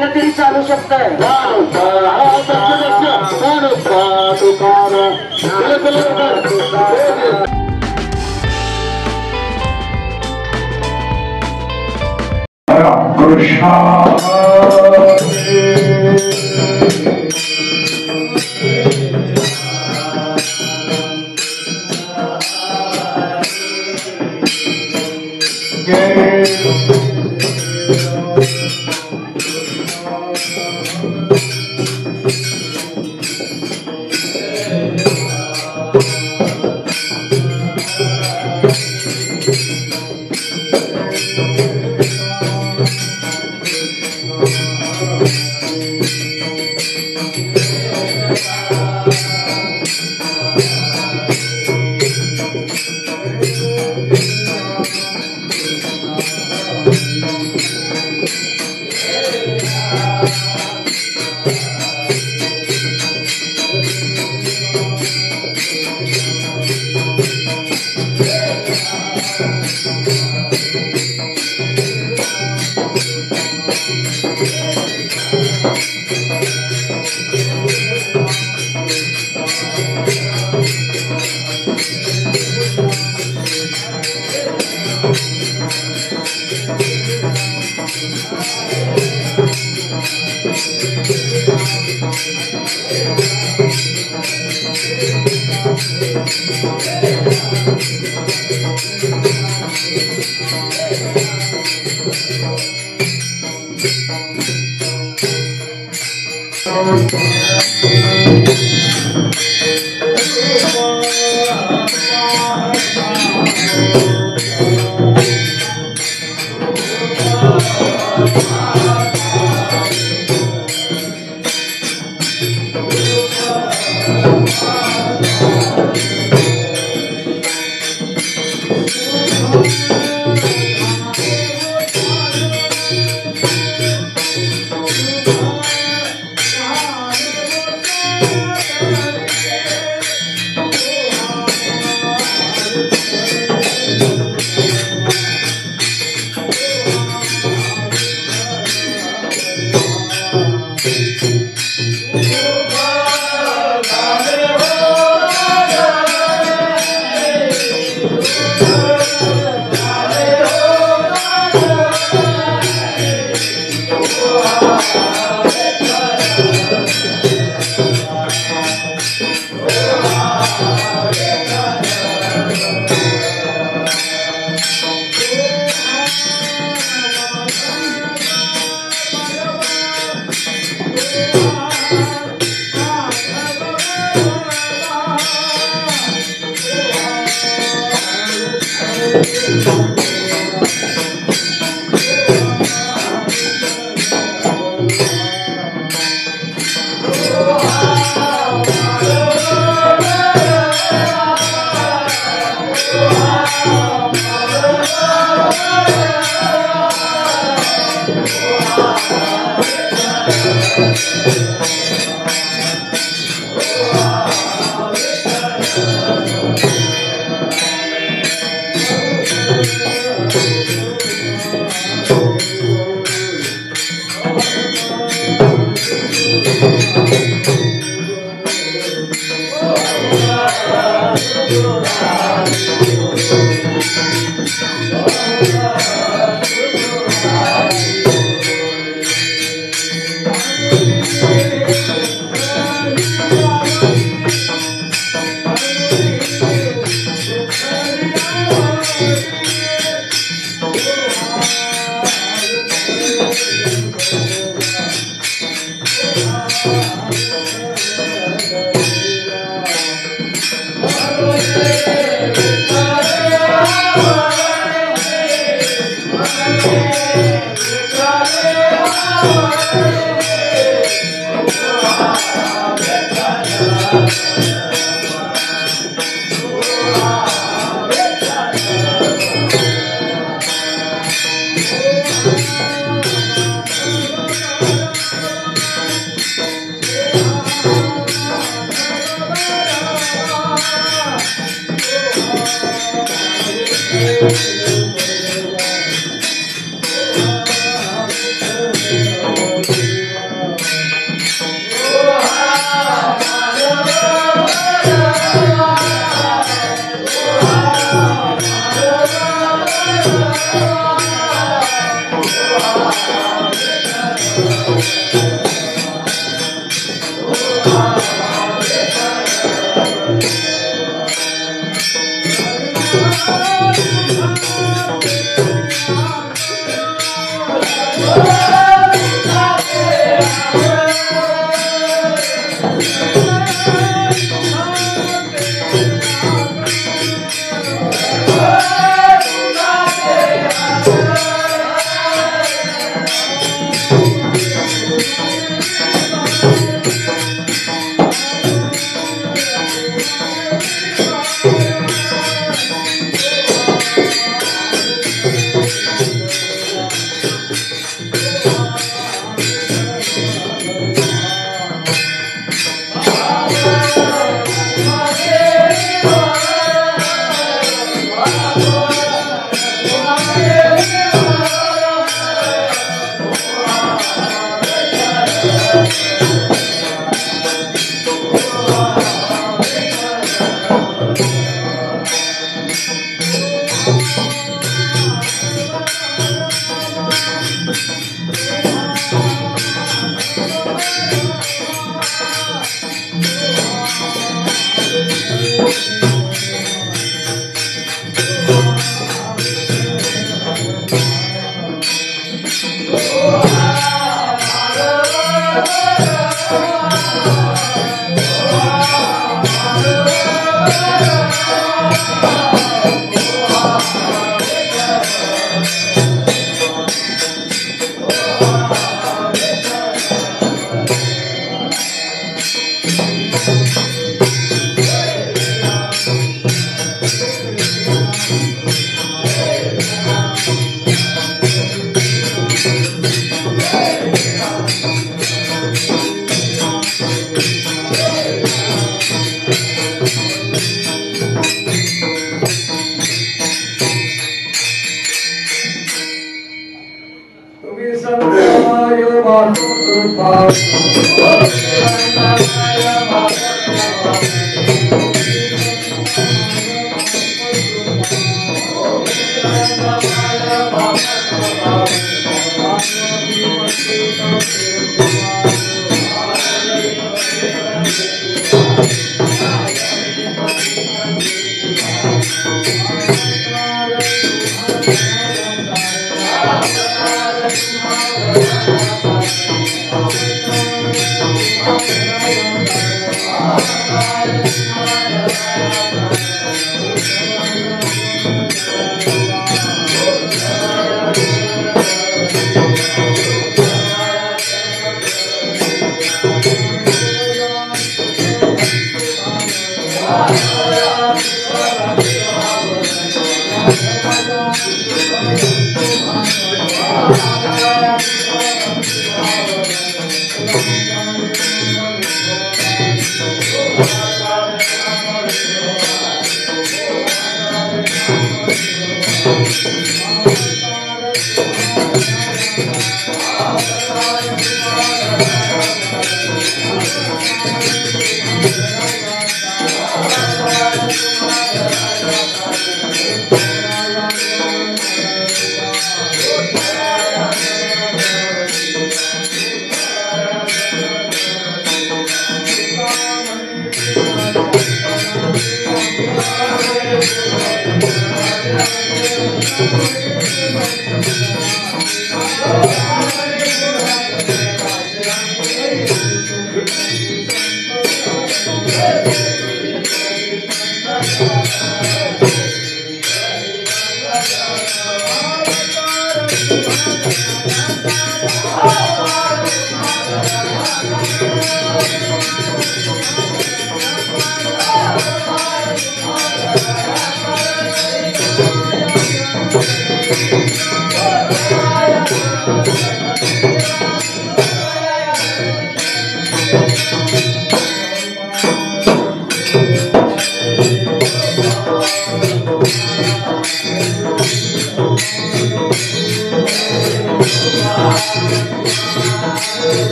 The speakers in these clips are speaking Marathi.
केलं तरी चालू शकतंय.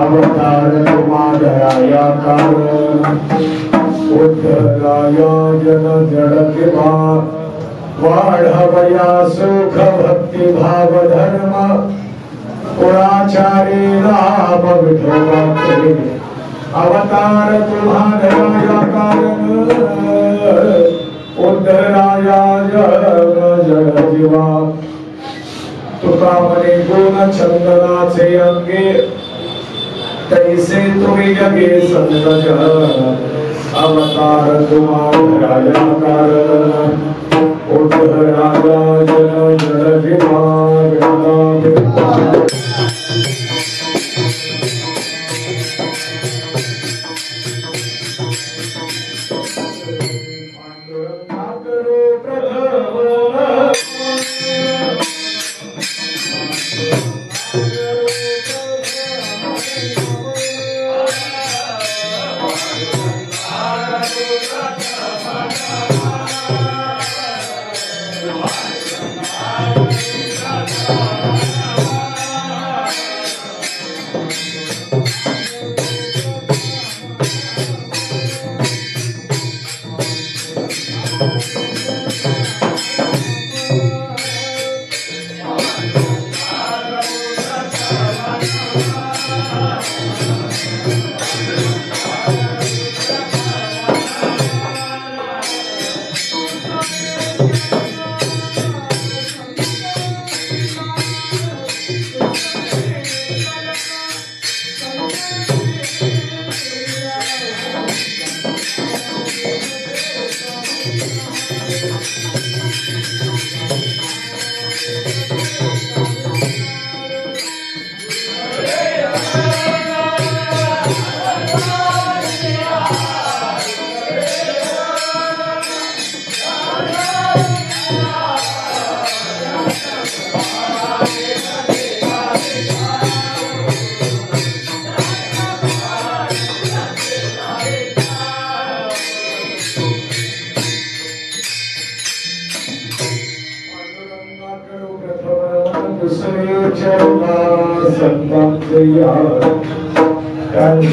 अवतार तुम्हारा उद्धराया जन जड़ कृपा वाढ़वया सुख भक्ति भाव धर्म पुराचारी राम विठोबा अवतार तुम्हारा कारण उद्धराया जन जड़ जीवा तुका मने गुण चंदनाचे अंगे तैसे तुम्ही जगे संतज अवतार तुम्हारा कारण उद्धराया जन जड़ जीवा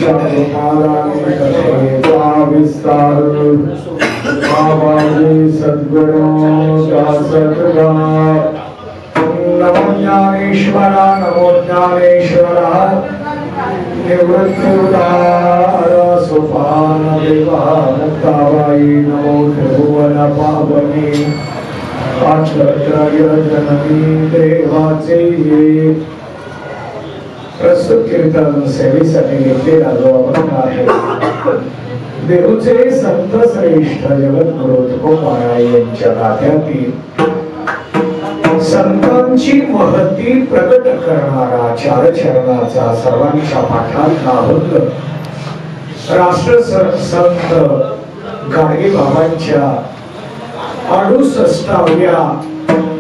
चारुपादानि कथयेता विस्तार बाबाजी सद्गुणो दासतगा नमो ज्ञानेश्वरा नमो ज्ञानेश्वरा निवृत्तिदार सोपान देवा मुक्ताबाई नमो त्रिभुवन पावनी पात्रय जननी देवाचे प्रस्तुत कीर्तन सेवेसाठी घेतलेला जो अभंग आहे देऊचे संत श्रेष्ठ जगद्गुरु तुकोबाराय यांच्या गाथ्यातील संतांची महती प्रकट करणारा चार चरणाचा सर्वांच्या पाठात अभंग राष्ट्रसंत गाडगे बाबांच्या 68व्या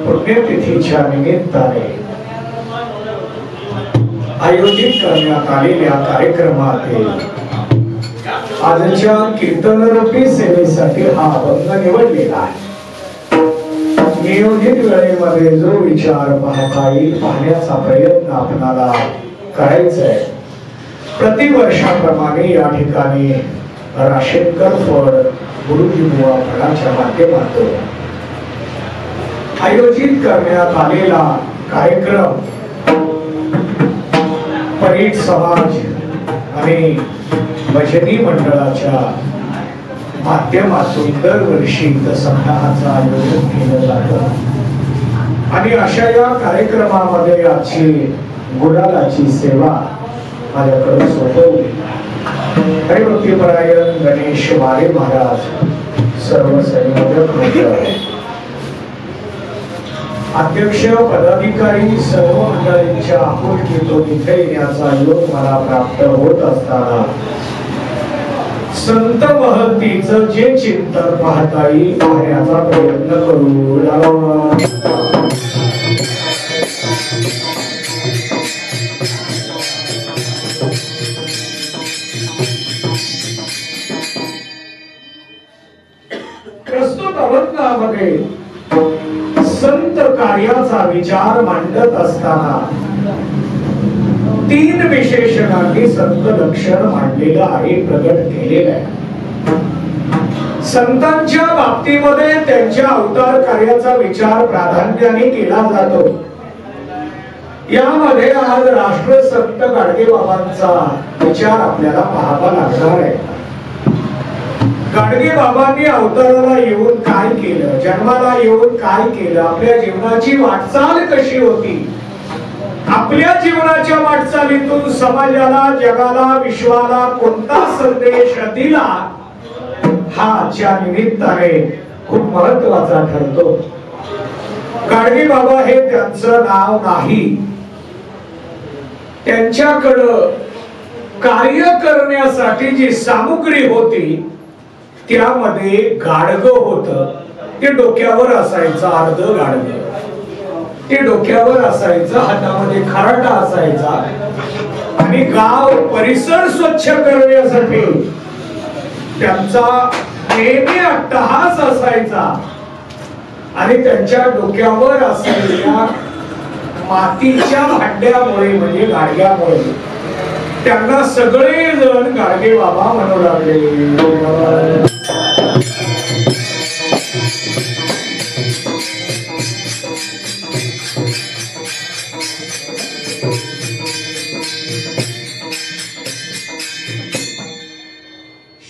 पुण्यतिथीच्या निमित्ताने आयोजित करण्यात आलेल्या कार्यक्रमातील आजच्या कीर्तनरूपी सेवेसाठी हा अभंग निवडलेला आहे। नियोजित वेळेमध्ये जो विचार पाहता येईल पाहण्याचा प्रयत्न आपल्याला करायचा आहे। प्रतिवर्षाप्रमाणे या ठिकाणी राशेकर फळ गुरुजी बुवा फळाच्या माध्यमातून आयोजित करण्यात आलेला कार्यक्रम परीट समाज आणि भजनी मंडळाच्या माध्यमातून दरवर्षी सप्ताहाचं आयोजन केलं जातं आणि अशा या कार्यक्रमामध्ये आजची गुलालाची सेवा माझ्याकडे सोपवली। हरिभक्तीपरायण गणेश वारे महाराज सर्व संयोजक अध्यक्ष पदाधिकारी सर्व मंडळींच्या आपुलकीतून इथे येण्याचा योग मला प्राप्त होत असताना संत महतीचं जे चिंतन पाहता येईल पाहण्याचा प्रयत्न करू। प्रस्तुत अभंगामध्ये संत कार्याचा विचार मांडत असताना 3 विशेषणांनी संत लक्षण मांडलेलं आहे, प्रगट केलेलं आहे। संतांच्या बाबतीमध्ये त्यांच्या अवतार कार्याचा विचार प्राधान्याने केला जातो। यामध्ये आज राष्ट्रसंत गाडगे बाबांचा विचार आपल्याला पाहावा लागणार आहे। गाडगे बाबांनी अवताराला येऊन काय केलं, जन्माला येऊन काय केलं, आपल्या जीवनाची वाटचाल कशी होती, आपल्या जीवनाच्या वाटचालीतून समाजाला, जगाला, विश्वाला कोणता संदेश दिला, हा आजच्या निमित्ताने खूप महत्वाचा ठरतो। गाडगे बाबा हे त्यांचं नाव नाही, त्यांच्याकडं कार्य करण्यासाठी जी सामुग्री होती त्यामध्ये गाडगं होतं। ते डोक्यावर असायचं अर्ध गाडगं, ते डोक्यावर असायचं, हातामध्ये खराटा असायचा आणि गाव परिसर स्वच्छ करण्यासाठी त्यांचा नेहमी अट्टहास असायचा आणि त्यांच्या डोक्यावर असलेल्या मातीच्या भांड्यामुळे म्हणजे गाडग्यामुळे त्यांना सगळे जण गाडगे बाबा म्हणू लागले।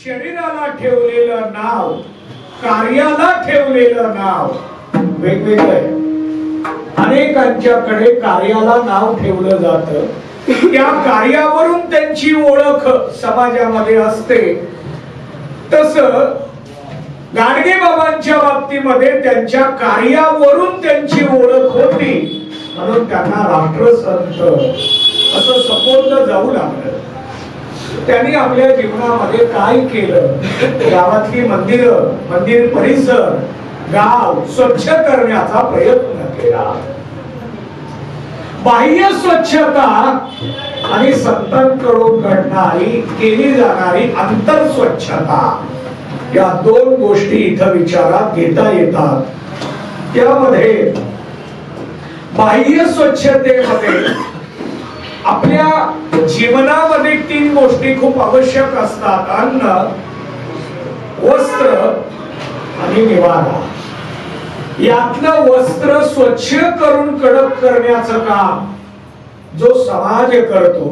शरीराला ठेवलेलं नाव, कार्याला ठेवलेलं नाव वेगवेगळं आहे। अनेकांच्याकडे कार्याला नाव ठेवलं जातं, त्या कार्यावरून त्यांची ओळख समाजामध्ये असते। तसं गाडगे बाबांच्या बाबतीमध्ये त्यांच्या कार्यावरून त्यांची ओळख होती, म्हणून त्यांना राष्ट्रसंत असं संबोधलं जाऊ लागलं। त्यांनी आपल्या जीवनामध्ये काय केलं, गावातली मंदिरं, मंदिर परिसर, गाव स्वच्छ करण्याचा प्रयत्न केला। बाह्य स्वच्छता आणि संतांकडून घडणारी केली जाणारी अंतर स्वच्छता या 2 गोष्टी इथं विचारात घेता येतात। त्यामध्ये बाह्य स्वच्छतेमध्ये आपल्या जीवनामध्ये 3 गोष्टी खूप आवश्यक असतात: अन्न, वस्त्र आणि निवारा. यातलं वस्त्र स्वच्छ करून कडक करण्याचं काम जो समाज करतो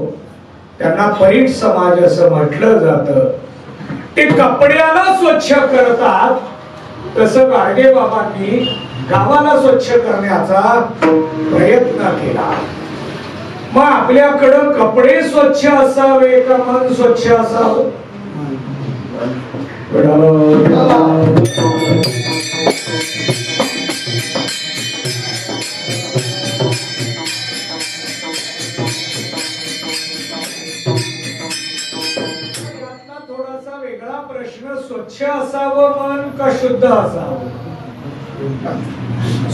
त्यांना परीट समाज असं म्हटलं जातं. ते कपड्याला स्वच्छ करतात, तसं गाडगे बाबांनी गावाला स्वच्छ करण्याचा प्रयत्न केला. मग आपल्याकडं कपडे स्वच्छ असावे का मन स्वच्छ असावं? थोडासा वेगळा प्रश्न, स्वच्छ असावं मन का शुद्ध असावं?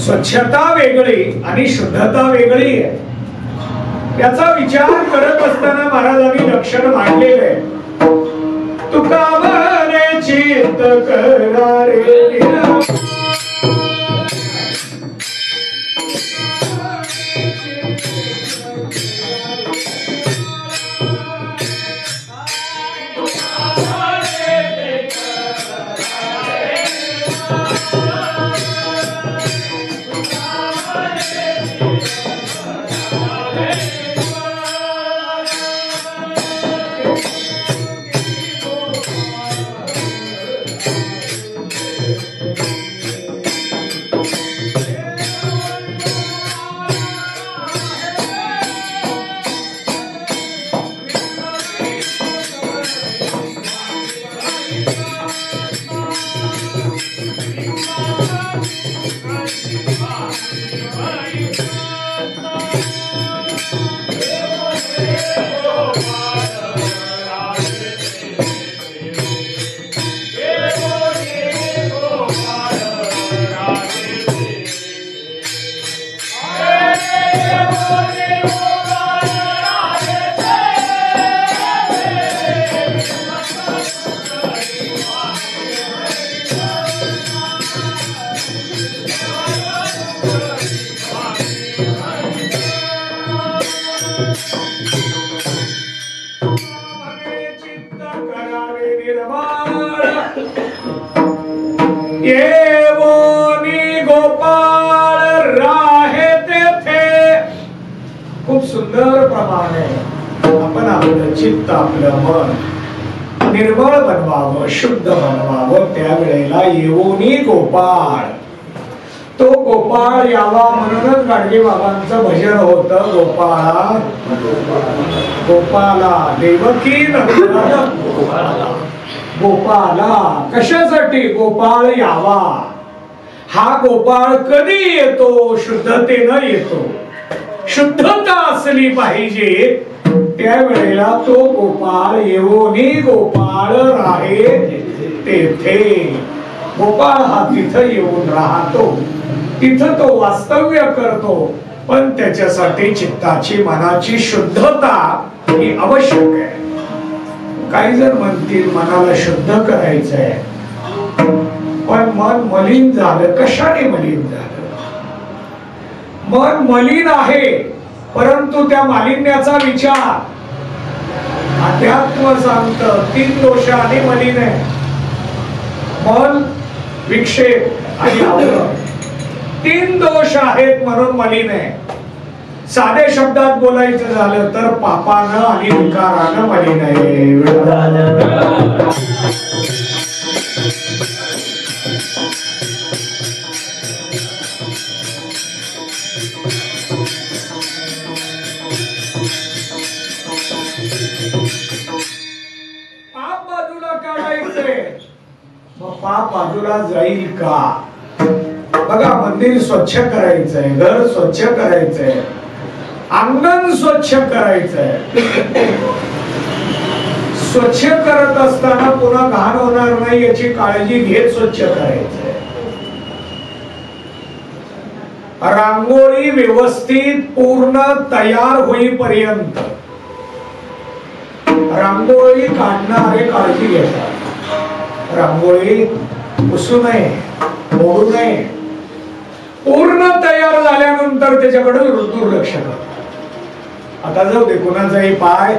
स्वच्छता वेगळी आणि शुद्धता वेगळी आहे. याचा विचार करत असताना महाराजांनी लक्षण मांडलेलं आहे. तुका म्हणे चित्त करा रे खूप सुंदर प्रमाणे आपण आपलं चित्त, आपलं मन निर्मळ बनवावं, शुद्ध बनवावं. त्यावेळेला येऊनी गोपाळ, तो गोपाळ यावा म्हणूनच गाडगे बाबांचं भजन होतं. गोपाळा गोपाला देवकी गोपाला. कशासाठी? गोपाळ यावा. हा गोपाळ कधी येतो? शुद्धतेनं येतो. शुद्धता असली पाहिजे त्यावेळेला तो गोपाळ येऊनी गोपाळ राहे तेथे. गोपाळ हा तिथं येऊन राहतो, तिथं तो वास्तव्य करतो. पण त्याच्यासाठी चित्ताची, मनाची शुद्धता ही आवश्यक आहे. काही जण म्हणतील मनाला शुद्ध करायचंय, पण मन मलिन झालं. कशाने मलिन झालं? मन मलिन आहे, परंतु त्या मालिन्याचा विचार अध्यात्म सांगतं 3 दोषांनी मलिन आहे. मन, विक्षेप आणि आवरण. 3 दोष आहेत म्हणून मलिन आहे. साध्या शब्दात बोलायचं झालं तर पापानं आणि विकारानं मलिन आहे. पाप बाजूला काढायचंय, मग पाप बाजूला जाईल का? बघा, मंदिर स्वच्छ करायचंय, घर स्वच्छ करायचंय, अंगण स्वच्छ करायचंय. स्वच्छ करत असताना पुन्हा घाण होणार नाही याची काळजी घेत स्वच्छ करायचंय. रांगोळी व्यवस्थित पूर्ण तयार होईपर्यंत रांगोळी काढणारे काळजी घेतात. रांगोळी पुसू नये, मोडू नये. पूर्ण तयार झाल्यानंतर त्याच्याकडे दुर्लक्ष करतात. आता जाऊ दे, कोणाचाही पाय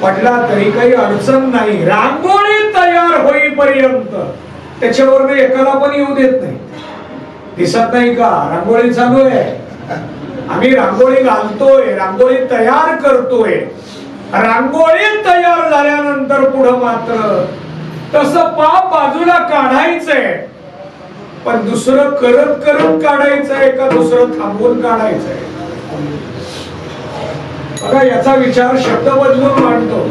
पडला तरी काही अडचण नाही. रांगोळी तयार होईपर्यंत त्याच्यावर एकाला पण येऊ देत नाही. दिसत नाही का रांगोळी चालू आहे, आम्ही रांगोळी घालतोय, रांगोळी तयार करतोय. रांगोळी तयार झाल्यानंतर पुढं मात्र तसं पाप बाजूला काढायचंय, पण दुसरं करत करत काढायचंय का दुसरं थांबवून काढायचंय? बघा, याचा विचार शब्द बदलून मांडतो.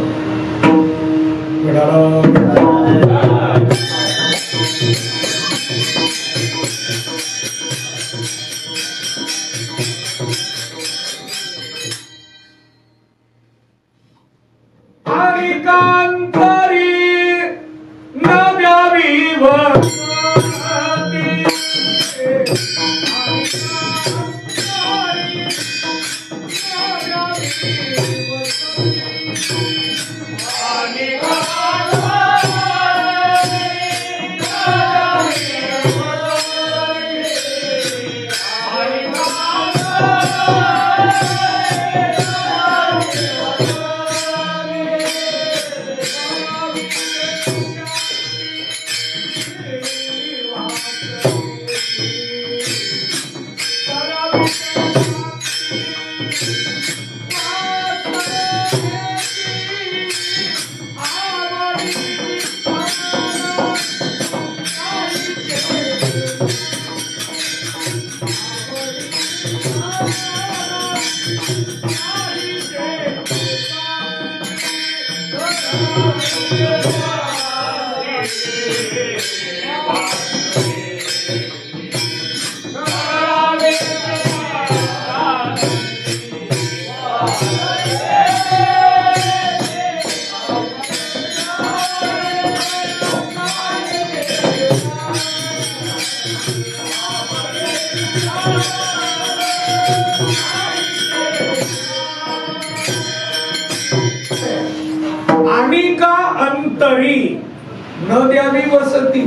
न द्यावी वसती,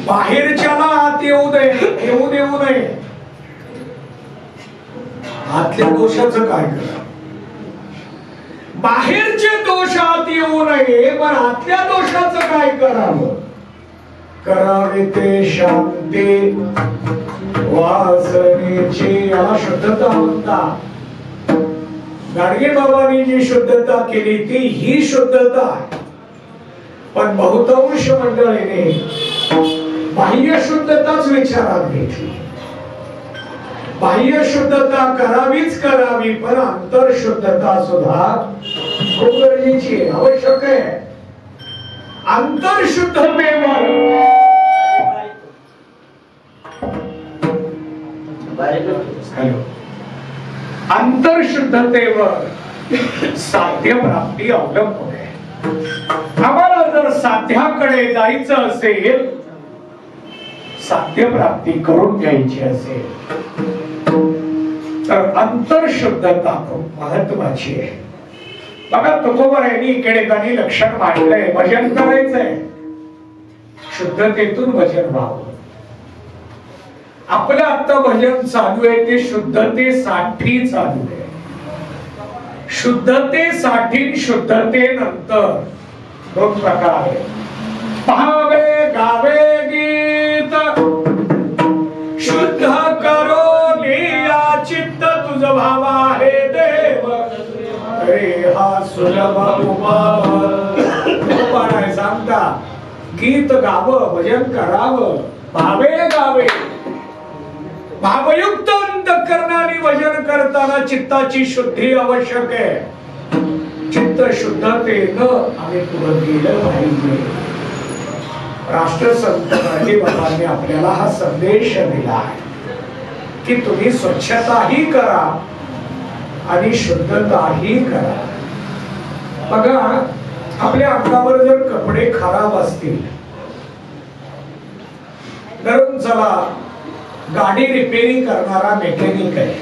बाहेरच्याला आत येऊ देऊ नये. आतल्या दोषाचं काय करा? बाहेरचे दोष आत येऊ नये, पण आतल्या दोषाचं काय करावं? करावे ते शांती वासनेची अशुद्धता म्हणतात. गाडगे बाबांनी जी शुद्धता केली ती ही शुद्धता आहे. पण बहुतांश मंडळीने बाह्य शुद्धताच विचारात घेतली. बाह्य शुद्धता करावी, पण अंतर शुद्धता सुद्धा खूप गरजेची आहे, आवश्यक आहे. अंतर शुद्धतेवर अंतर शुद्धतेवर साध्य प्राप्ती अवलंबून आहे. आम्हाला जर साध्याकडे जायचं असेल, साध्य प्राप्ती करून घ्यायची असेल, तर अंतर शुद्धता खूप महत्वाची आहे. बघा, तुकोबरायांनी इकडे त्यांनी लक्षण मांडलंय, भजन करायचंय, शुद्धतेतून भजन व्हावं. आपलं आता भजन चालू आहे ते शुद्धतेसाठी चालू आहे. शुद्धतेसाठी शुद्धतेनंतर दोन प्रकार आहेत. पाहावे गावे गीत शुद्ध करो लिया चित्त तुझ भावा हे देव, अरे हा सुलभ उपाय सांगता. गीत गावं, भजन करावं, भावे गावे. भावयुक्त अंतःकरणाने भजन करताना चित्ताची शुद्धी आवश्यक आहे. चित्त शुद्धतेनं आम्ही पुढे गेलं पाहिजे. राष्ट्रसंत गाडगेबाबांनी आपल्याला हा संदेश दिला आहे की तुम्ही स्वच्छताही करा आणि शुद्धताही करा. बघा, आपल्या अंगावर जर कपडे खराब असतील, धरून चला गाडी रिपेरिंग करणारा मेकॅनिक आहे,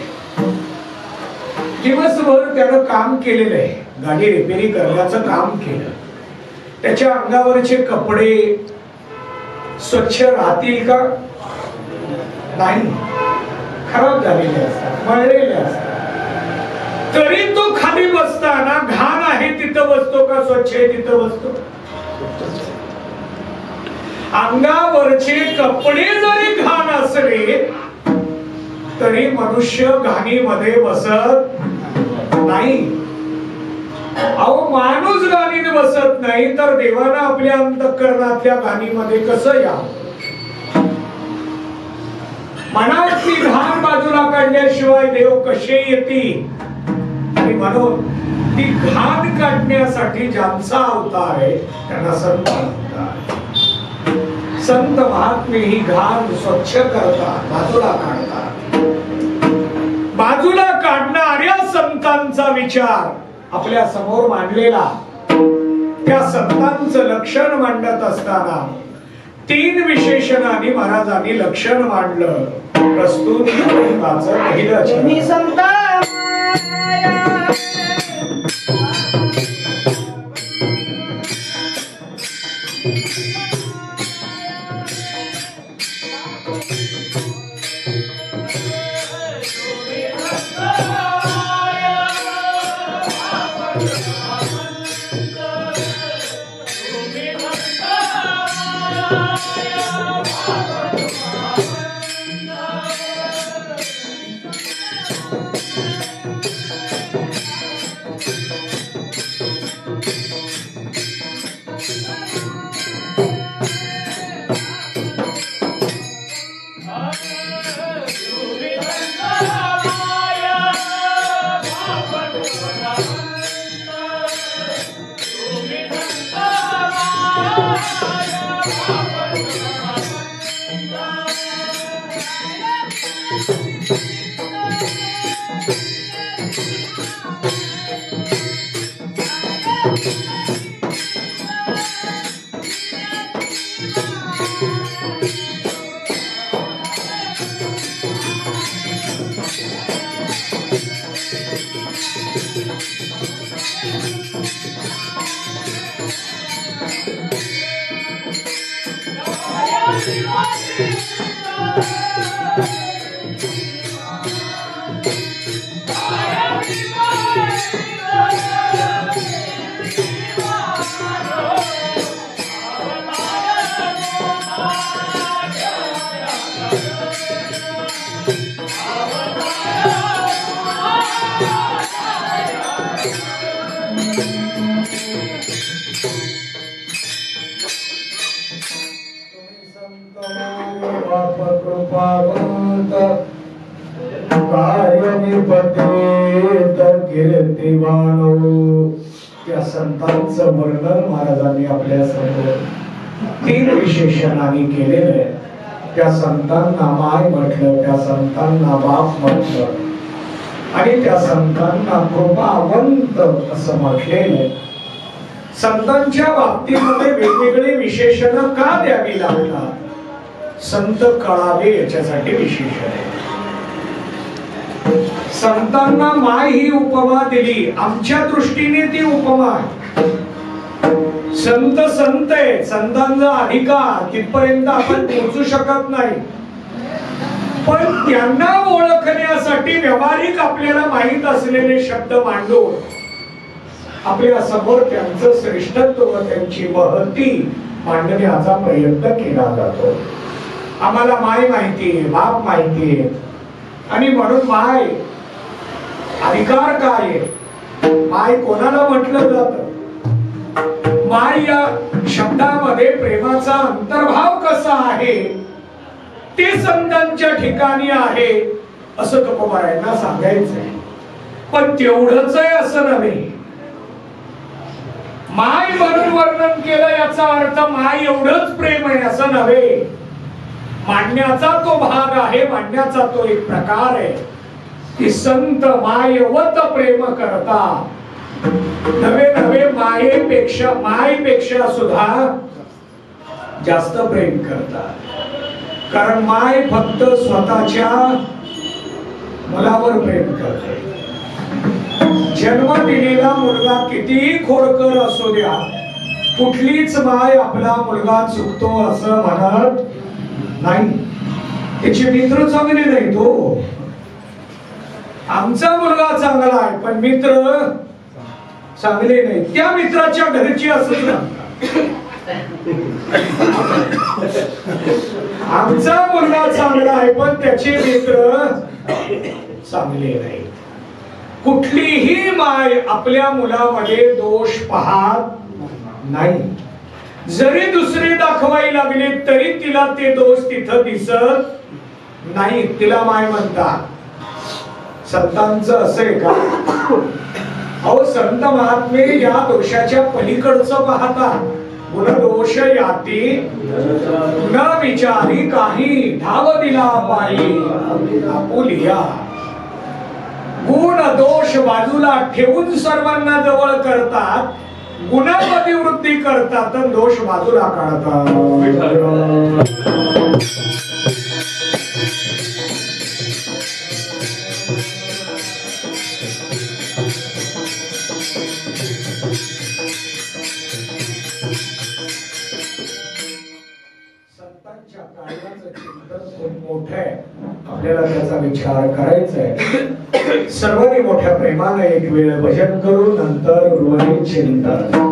दिवसभर त्यानं काम केलेलं आहे, गाडी रिपेरिंग करण्याचं काम केलं. त्याच्या अंगावरचे कपडे स्वच्छ राहतील का? नाही, खराब झालेले असतात, मळलेले असतात. तरी तो खाली बसताना घाण आहे तिथं बसतो का स्वच्छ आहे तिथं बसतो? अंगावरचे कपडे जरी घाण असले तरी मनुष्य घाणीमध्ये बसत नाही. अहो माणूस घाणीने बसत नाही तर देवानं आपल्या अंतःकरणातल्या घाणीमध्ये कसं यावं? मनातली घाण बाजूला काढल्याशिवाय देव कसे येतील? आणि म्हणून ती घाण काढण्यासाठी ज्यांचा अवतार आहे त्यांना संत म्हणतात. संत महात्मे ही घाण स्वच्छ करतात, बाजूला काढतात. बाजूला काढणाऱ्या संतांचा विचार आपल्या समोर मांडलेला, त्या संतांचं लक्षण मांडत असताना 3 विशेषणांनी महाराजांनी लक्षण मांडलं. प्रस्तुत ग्रंथाचं पहिलं चरण. त्या संतांचं वर्णन महाराजांनी आपल्या समोर 3 विशेषणांनी केलेलं आहे. त्या संतांना माय म्हटलं, त्या संतांना बाप म्हटलं आणि त्या संतांना कृपावंत असं म्हटलेलं आहे. संतांच्या बाबतीमध्ये वेगवेगळे विशेषण का द्यावी लागतात? संत कळावे याच्यासाठी विशेषण आहे. संतांना माय ही उपमा दिली, आमच्या दृष्टीने ती उपमा आहे. संत संत आहे, संतांचा अधिकार तिथपर्यंत आपण पोहोचू शकत नाही, पण त्यांना ओळखण्यासाठी व्यावहारिक आपल्याला माहित असलेले शब्द मांडून आपल्या समोर त्यांचं श्रेष्ठत्व, त्यांची महती मांडण्याचा प्रयत्न केला जातो. आम्हाला माय माहिती आहे, बाप माहिती आहे, आणि म्हणून माय अधिकार काय आहे, माय कोणाला म्हटलं जातं, माय या शब्दामध्ये प्रेमाचा अंतर्भाव कसा आहे ते संतांच्या ठिकाणी आहे असं तुकोबारायांना सांगायचंय. पण तेवढंच आहे असं नव्हे. माय म्हणून वर्णन केलं याचा अर्थ माय एवढंच प्रेम आहे असं नव्हे. मांडण्याचा तो भाग आहे, मांडण्याचा तो एक प्रकार आहे की संत मायवत प्रेम करता, नवे नवे मायेपेक्षा सुद्धा जास्त प्रेम करतात. कारण माय फक्त स्वतःच्या मुलावर प्रेम करते. जन्म दिलेला मुलगा कितीही खोडकर असू द्या, कुठलीच माय आपला मुलगा चुकतो असं म्हणत नाही. त्याचे मित्र चांगले नाही तो, आमचा मुलगा चांगला आहे पण मित्र चांगले नाही, त्या मित्राच्या घरची असत ना. आमचा मुलगा चांगला आहे पण त्याचे मित्र चांगले नाही. कुठलीही माय आपल्या मुलामध्ये दोष पाहत नाही. जरी दुसरे दाखवायला लागले तरी तिला ते दोष तिथं दिसत नाही. तिला माय म्हणतात. संतांचं असं आहे का? अहो संत महात्मे या दोषाच्या पलीकडचं पाहतात. गुण दोष याती न विचारी काही, धाव दिला पायी आपुलिया. गुण दोष बाजूला ठेवून सर्वांना जवळ करतात, गुणामध्ये वृद्धी करतात, दोष बाजूला काढतात. संतांच्या कार्याचं चिंतन खूप मोठं आहे, आपल्याला त्याचा विचार करायचा आहे. सर्वांनी मोठ्या प्रेमाने एक वेळ भजन करू, नंतर उर्वरित चिंतन.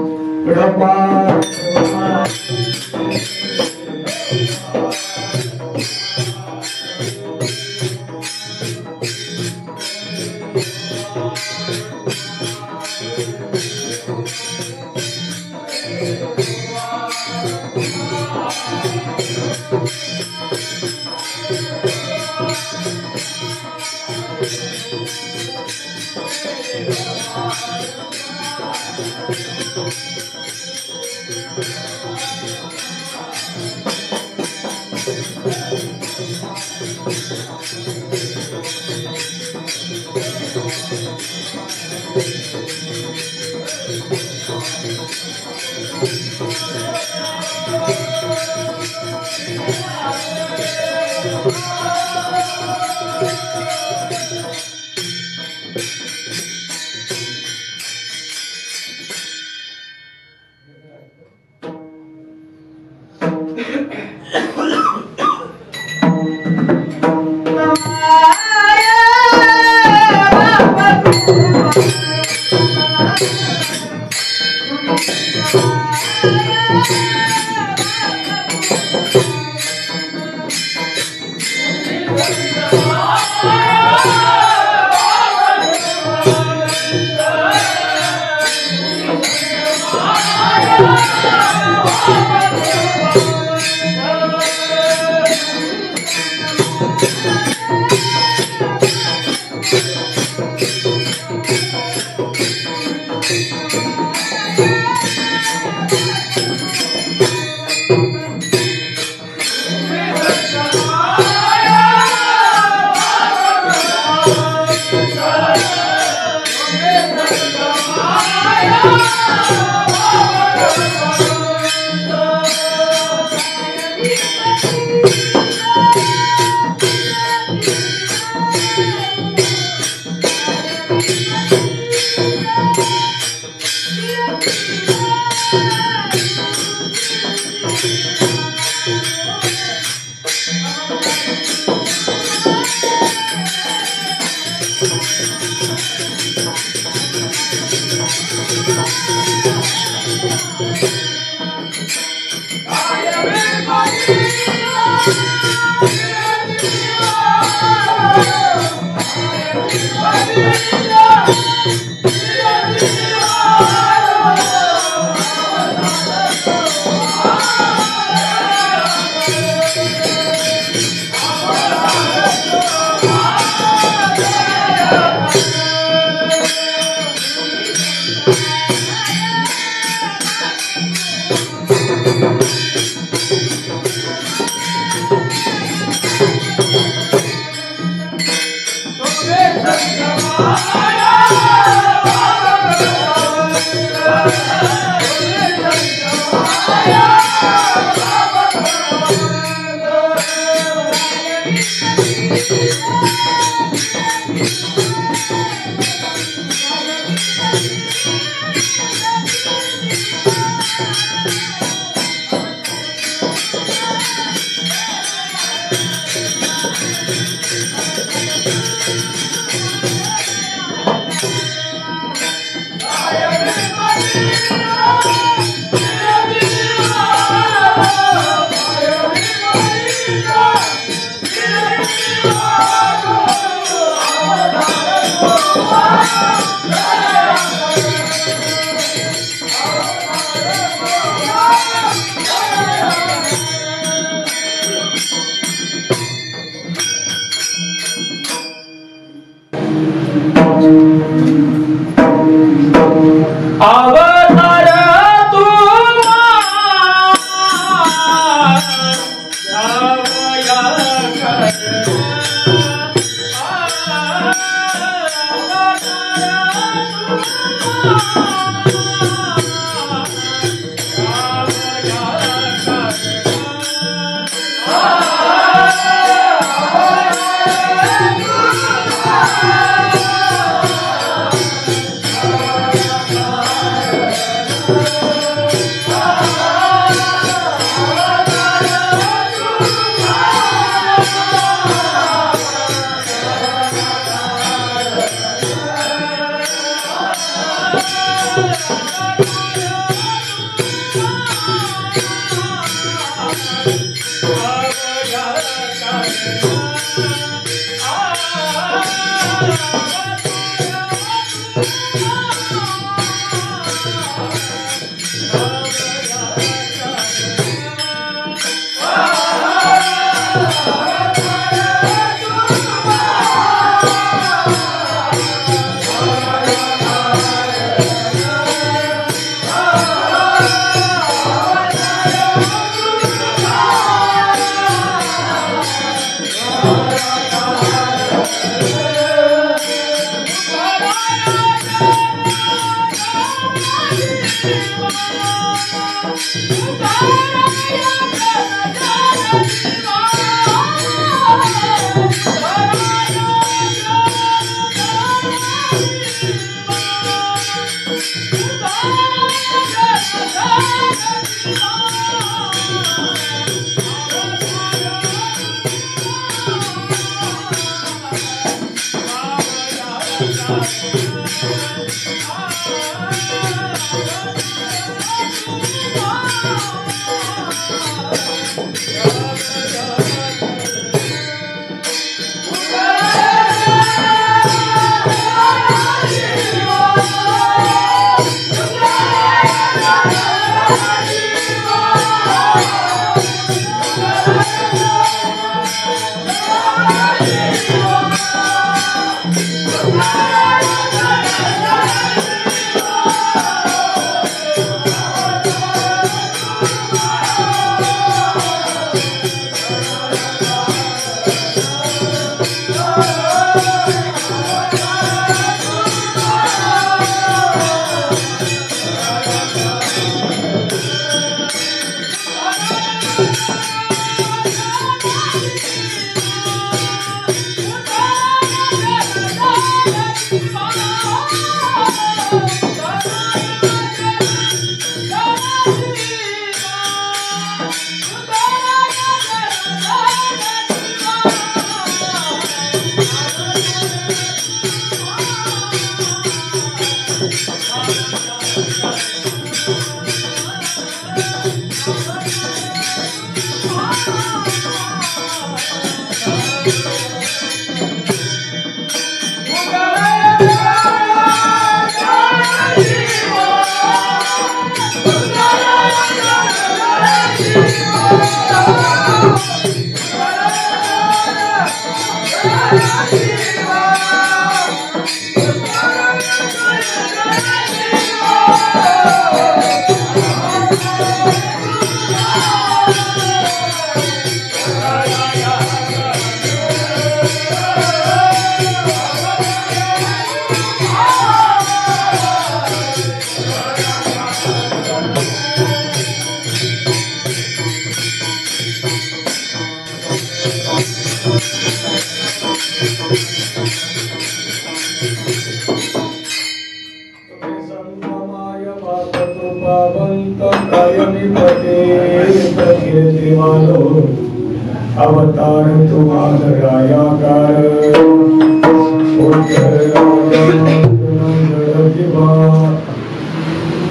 अवतार तुम्हारा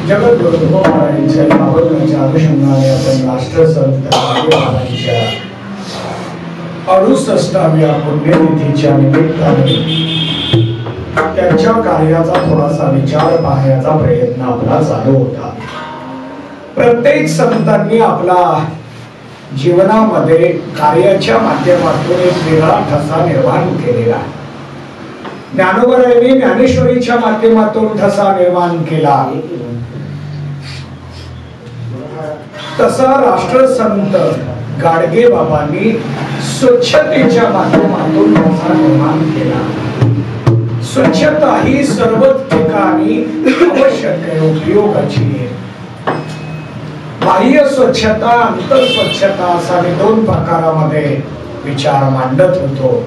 जगद्गुरु महाराजांच्या नावाच्या अनुषंगाने आपण राष्ट्रसंत महाराजांच्या 68व्या पुण्यतिथीच्या निमित्ताने त्यांच्या कार्याचा थोडासा विचार पाहण्याचा प्रयत्न आपला चालू होता। प्रत्येक संतांनी आपला जीवनामध्ये कार्याच्या माध्यमातून एक वेगळा ठसा निर्माण केलेला आहे। ज्ञानोबांनी ज्ञानेश्वरीच्या माध्यमातून ठसा निर्माण केला, तसा राष्ट्रसंत गाडगे बाबांनी स्वच्छतेच्या माध्यमातून ठसा निर्माण केला। स्वच्छता ही सर्व ठिकाणी आवश्यक आहे, उपयोगाची आहे। बाह्य स्वच्छता, अंतर स्वच्छता असा मी दोन प्रकारामध्ये विचार मांडत होतो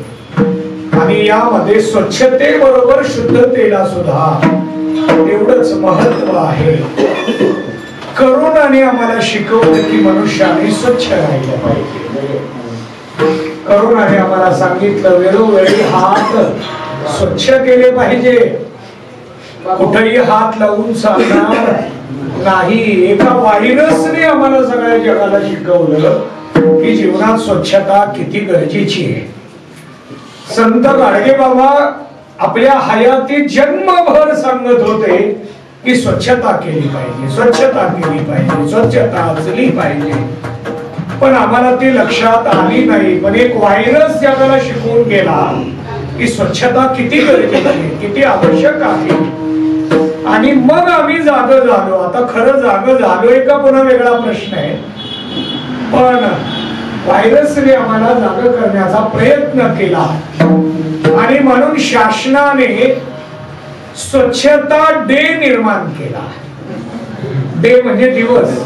आणि यामध्ये स्वच्छतेबरोबर शुद्धतेला सुद्धा एवढंच महत्व आहे। करुणाने आम्हाला शिकवलं की मनुष्याने स्वच्छ राहिलं पाहिजे। करुणाने आम्हाला सांगितलं वेळोवेळी हात स्वच्छ केले पाहिजे, कुठेही हात लावून चालणार नाही। एका व्हायरसने आम्हाला सगळ्या जगाला शिकवलं की जीवनात स्वच्छता किती गरजेची आहे। संत गाडगे बाबा आपल्या हयातीत जन्मभर सांगत होते की स्वच्छता केली पाहिजे, स्वच्छता केली पाहिजे, स्वच्छता असली पाहिजे। पण आम्हाला ती लक्षात आली नाही. पण एक व्हायरस जगाला शिकवून गेला की स्वच्छता किती गरजेची आहे, किती आवश्यक आहे. आणि मग आम्ही जाग झालो. आता खरं जाग झालोय का पुन्हा वेगळा प्रश्न आहे, पण व्हायरसने आम्हाला जाग करण्याचा प्रयत्न केला. आणि म्हणून शासनाने स्वच्छता डे निर्माण केला. डे म्हणजे दिवस.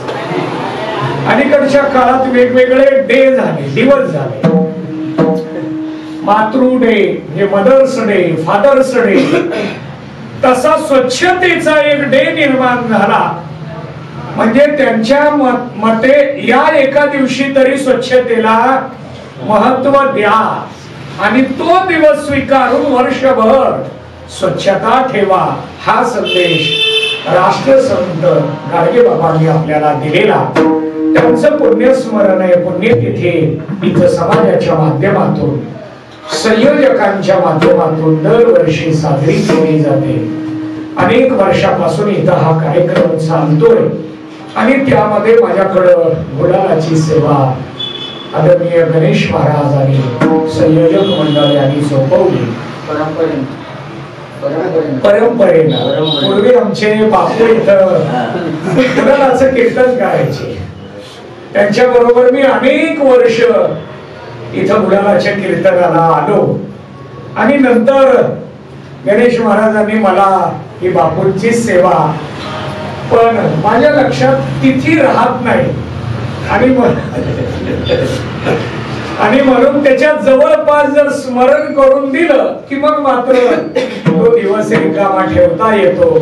अलीकडच्या काळात वेगवेगळे डे झाले, दिवस झाले. मातृ डे म्हणजे मदर्स डे, फादर्स डे. तसा स्वच्छतेचा एक डे निर्माण झाला. म्हणजे त्यांच्या मते या एका दिवशी तरी स्वच्छतेला महत्व द्या आणि तो दिवस स्वीकारून वर्षभर स्वच्छता ठेवा. हा संदेश राष्ट्रसंत गाडगे बाबांनी आपल्याला दिलेला. त्यांचं पुण्यस्मरण आहे, पुण्यतिथी इथं समाजाच्या माध्यमातून, संयोजकांच्या माध्यमातून दरवर्षी साजरी केली जाते. अनेक वर्षापासून इथं हा कार्यक्रम चालतोय आणि त्यामध्ये माझ्याकडं गुलालाची सेवा आदरणीय गणेश महाराज आणि संयोजक मंडळ यांनी सोपवली. परंपरेनं पूर्वी आमचे बापू इथं गुलालाचं कीर्तन करायचे. त्यांच्या बरोबर मी अनेक वर्ष इथं गुलालाच्या कीर्तनाला आलो. आणि नंतर गणेश महाराजांनी मला ही बापूंची सेवा, पण माझ्या लक्षात तिथी राहत नाही. आणि म्हणून त्याच्या जवळपास जर स्मरण करून दिलं की मग मात्र तो दिवस रिकामा ठेवता येतो.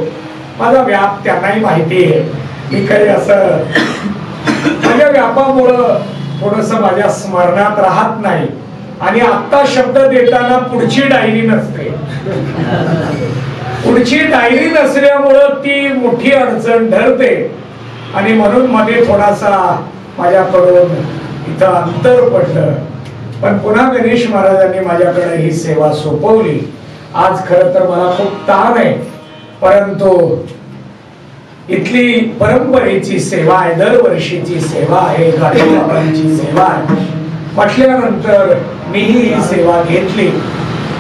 माझा व्याप त्यांनाही माहिती आहे. मी काही असं माझ्या व्यापामुळं थोडस माझ्या स्मरणात राहत नाही. आणि आता शब्द देताना पुढची डायरी नसते. पुढची डायरी नसल्यामुळं ती मोठी अडचण ठरते. आणि म्हणून मध्ये थोडासा माझ्याकडून इथं अंतर पडलं. पण पुन्हा गणेश महाराजांनी माझ्याकडे ही सेवा सोपवली. आज खरं तर मला खूप ताण आहे, परंतु इथली परंपरेची सेवा आहे, दरवर्षीची सेवा आहे, गाडगे बाबांची सेवा आहे म्हटल्यानंतर मीही ही सेवा घेतली.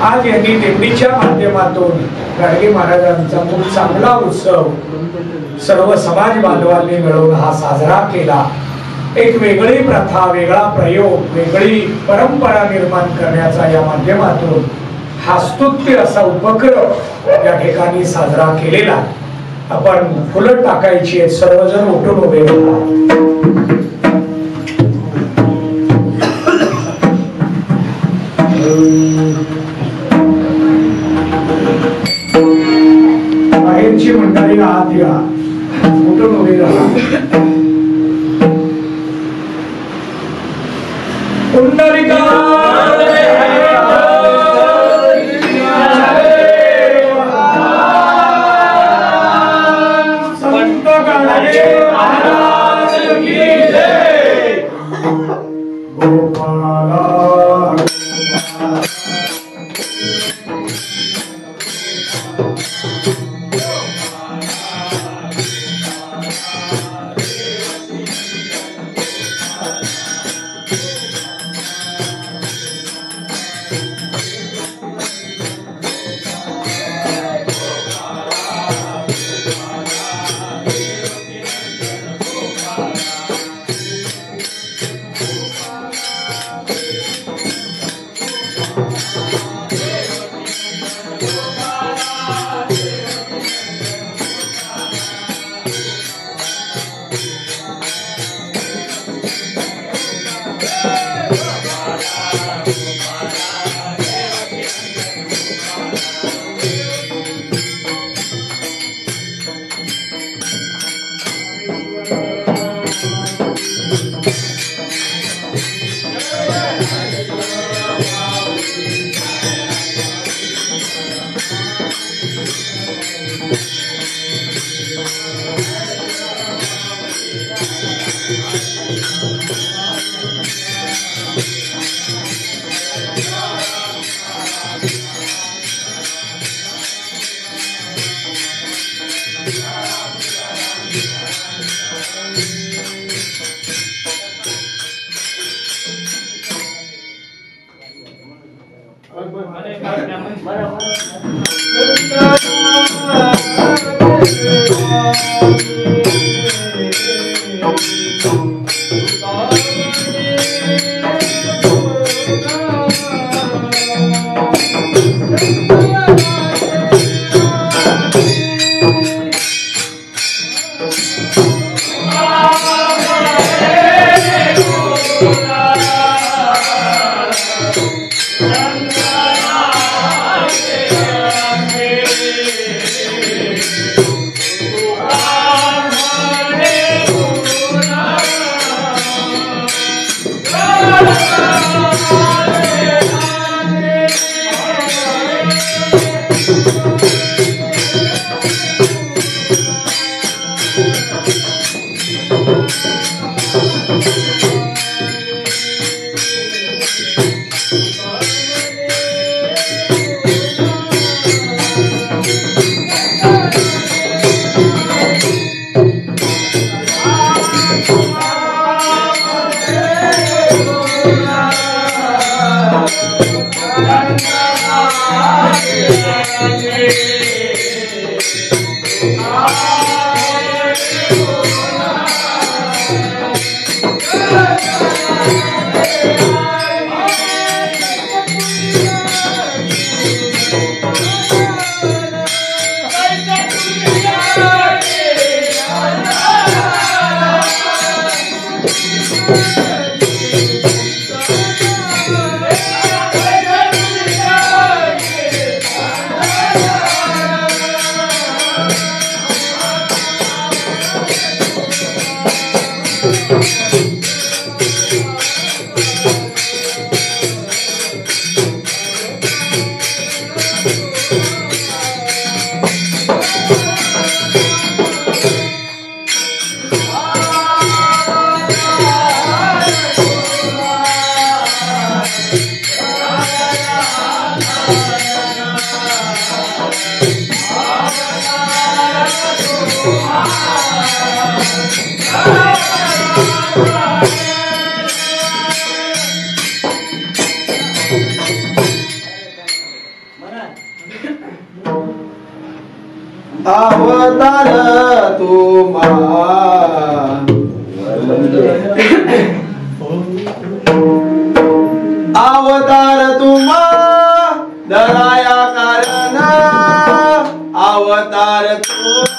आज यांनी दिंडीच्या माध्यमातून गाडगे महाराजांचा खूप चांगला उत्सव सर्व समाज बांधवांनी मिळून हा साजरा केला. एक वेगळी प्रथा, वेगळा प्रयोग, वेगळी परंपरा निर्माण करण्याचा या माध्यमातून हा स्तुत्य असा उपक्रम या ठिकाणी साजरा केलेला. आपण फुलं टाकायची आहेत. सर्वजण उठून उभे राहा. बाहेरची मंडळी आत या, उठून उभे राहा. पुंडलिका संत गाडगे महाराज की जय. गोपाला अवतार तुम्हा अवतार तुम्हा दराया कारण अवतार तुम्हा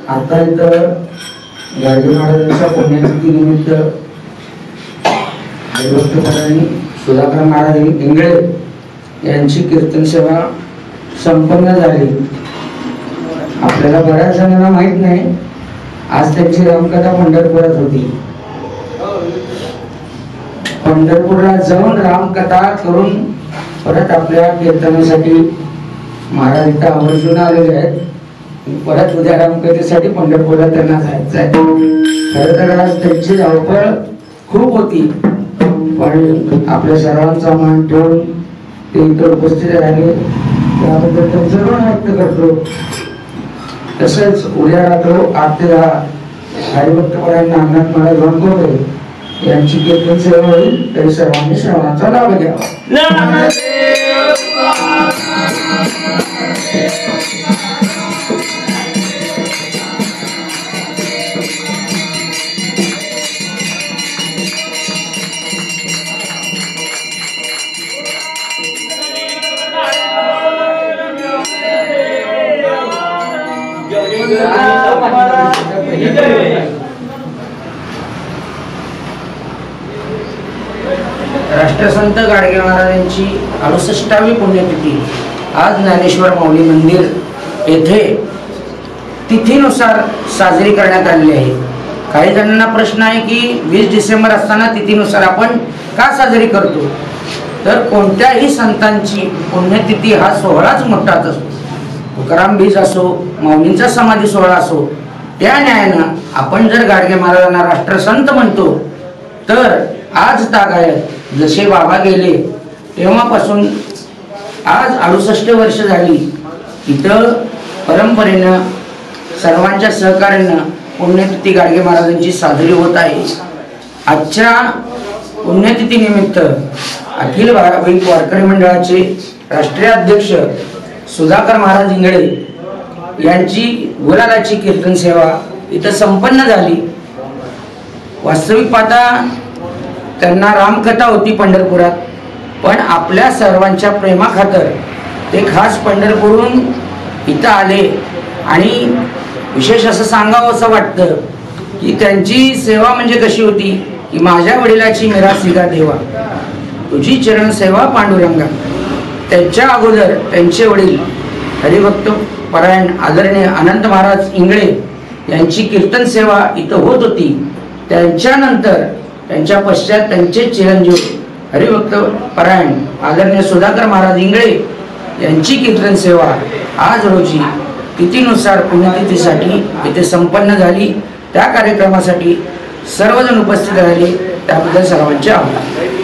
आता इथं गाडगे महाराजांच्या पुण्यतिथीनिमित्त हरिभक्तपरायण सुधाकर महाराज इंगळे यांची कीर्तन सेवा संपन्न झाली. आपल्याला बऱ्याच जणांना माहित नाही, आज त्यांची रामकथा पंढरपुरात होती. पंढरपूरला जाऊन रामकथा करून परत आपल्या कीर्तनासाठी महाराज इथं आवर्जून आलेले आहेत. परत उद्या रामकथेसाठी पंढरपूरला त्यांना जायचं आहे. खरं तर आज त्यांची धावपळ खूप होती, पण आपल्या सर्वांचा मान ठेवून ते इथं उपस्थित राहिले त्याबद्दल त्यांचं ऋण व्यक्त करतो. तसंच उद्या रात्र 8 ते 10 हरिभक्तपरायण नागनाथ महाराज रणकोटे यांची कीर्तन सेवा होईल, तरी सर्वांनी श्रवणाचा लाभ घ्यावा. राष्ट्रसंत गाडगे महाराजांची 68वी पुण्यतिथी आज ज्ञानेश्वर माऊली मंदिर येथे तिथीनुसार साजरी करण्यात आलेली आहे. काही जणांना प्रश्न आहे की 20 डिसेंबर असताना तिथीनुसार आपण का साजरी करतो, तर कोणत्याही संतांची पुण्यतिथी हा सोहळाच मोठाच असतो. तुकाराम बीज असो, माऊलींचा समाधी सोहळा असो, त्या न्यायानं आपण जर गाडगे महाराजांना राष्ट्रसंत म्हणतो, तर आज तागायत जसे बाबा गेले तेव्हापासून आज 68 वर्ष झाली इथं परंपरेनं सर्वांच्या सहकार्यानं पुण्यतिथी गाडगे महाराजांची साजरी होत आहे. आजच्या पुण्यतिथी निमित्त अखिल भारत वारकरी मंडळाचे राष्ट्रीय अध्यक्ष सुधाकर महाराज इंगळे यांची गुलालाची कीर्तन सेवा इथं संपन्न झाली. वास्तविक पाहता त्यांना रामकथा होती पंढरपुरात, पण आपल्या सर्वांच्या प्रेमाखातर ते खास पंढरपूरहून इथं आले. आणि विशेष असं सांगावं असं वाटतं की त्यांची सेवा म्हणजे कशी होती की माझ्या वडिलाची मिरासिका देवा, तुझी चरण सेवा पांडुरंगा. त्यांच्या अगोदर त्यांचे वडील हरिभक्त परायण आदरणीय अनंत महाराज इंगळे यांची कीर्तन सेवा इथं होत होती. त्यांच्यानंतर त्यांच्या पश्चात त्यांचे चिरंजीव हरिभक्त परायण आदरणीय सुधाकर महाराज इंगळे यांची कीर्तन सेवा आज रोजी तिथीनुसार पुण्यतिथीसाठी इथे संपन्न झाली. त्या कार्यक्रमासाठी सर्वजण उपस्थित राहिले, त्याबद्दल सर्वांचे आभार.